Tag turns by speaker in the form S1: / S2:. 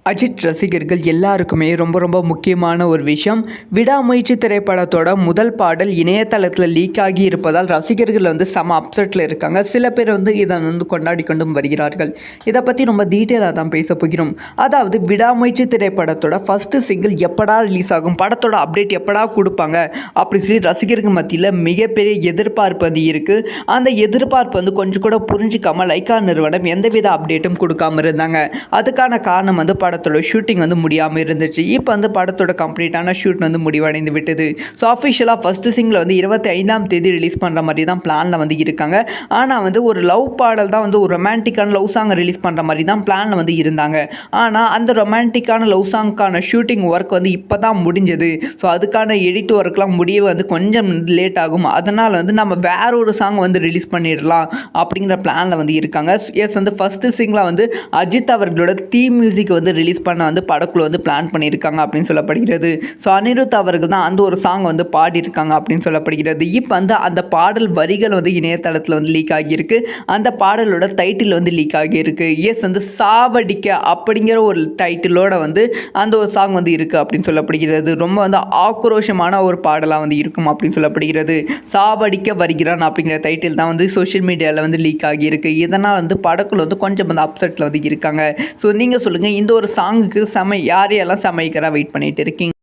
S1: அஜித் ரசிகர்கள் எல்லாருக்குமே ரொம்ப ரொம்ப முக்கியமான ஒரு விஷயம். விடாமுயற்சி திரைப்படத்தோட முதல் பாடல் இணையதளத்தில் லீக் ஆகி இருப்பதால் ரசிகர்கள் செம அப்செட்டில் இருக்காங்க. சில பேர் இதை கொண்டாடி கொண்டும் வருகிறார்கள். இதை பற்றி ரொம்ப டீட்டெயிலாக தான் பேச போகிறோம். அதாவது விடாமுயற்சி திரைப்படத்தோட ஃபஸ்ட்டு சிங்கிள் எப்படா ரிலீஸ் ஆகும், படத்தோட அப்டேட் எப்படா கொடுப்பாங்க அப்படி சொல்லி ரசிகர்கள் மத்தியில் மிகப்பெரிய எதிர்பார்ப்பு இருக்குது. அந்த எதிர்பார்ப்பு கொஞ்சம் கூட புரிஞ்சிக்காமல் லைக்கா நிறுவனம் எந்தவித அப்டேட்டும் கொடுக்காம இருந்தாங்க. அதுக்கான காரணம் படத்தோட ஷூட்டிங் முடியாமல் இருந்துச்சு. இப்போ படத்தோட கம்ப்ளீட்டான ஷூட் முடிவடைந்து விட்டது. ஸோ அஃபிஷியலாக ஃபஸ்ட்டு சிங்கிள் 25ஆம் தேதி ரிலீஸ் பண்ணுற மாதிரி தான் பிளானில் இருக்காங்க. ஆனால் ஒரு லவ் பாடல் தான் ஒரு ரொமான்டிக்கான லவ் சாங்கை ரிலீஸ் பண்ணுற மாதிரி தான் பிளானில் இருந்தாங்க. ஆனால் அந்த ரொமான்டிக்கான லவ் சாங்க்கான ஷூட்டிங் ஒர்க் இப்போ தான் முடிஞ்சது. ஸோ அதுக்கான எடிட் ஒர்க்லாம் முடிய கொஞ்சம் லேட் ஆகும். அதனால் நம்ம வேற ஒரு சாங் ரிலீஸ் பண்ணிடலாம் அப்படிங்கிற பிளானில் இருக்காங்க. எஸ் ஃபஸ்ட்டு சிங்கிளாக அஜித் அவர்களோட தீம் மியூசிக் ரிலீஸ் பண்ண படக்குழு பிளான் பண்ணியிருக்காங்க அப்படின்னு சொல்லப்படுகிறது. ஸோ அனிருத் அவர்கள் தான் அந்த ஒரு சாங் பாடியிருக்காங்க அப்படின்னு சொல்லப்படுகிறது. இப்போ அந்த பாடல் வரிகள் இணையதளத்தில் லீக் ஆகியிருக்கு. அந்த பாடலோட டைட்டில் லீக் ஆகியிருக்கு. எஸ் சாவடிக்க அப்படிங்கிற ஒரு டைட்டிலோட அந்த ஒரு சாங் இருக்குது அப்படின்னு சொல்லப்படுகிறது. ரொம்ப ஆக்ரோஷமான ஒரு பாடலாக இருக்கும் அப்படின்னு சொல்லப்படுகிறது. சாவடிக்க வருகிறான் அப்படிங்கிற டைட்டில் தான் சோஷியல் மீடியாவில் லீக் ஆகியிருக்கு. இதனால் படக்குழு கொஞ்சம் அப்செட்டில் இருக்காங்க. ஸோ நீங்கள் சொல்லுங்கள், இந்த ஒரு சாங்குக்கு யாரையெல்லாம் சமைக்கிறா வெயிட் பண்ணிட்டு இருக்கீங்க?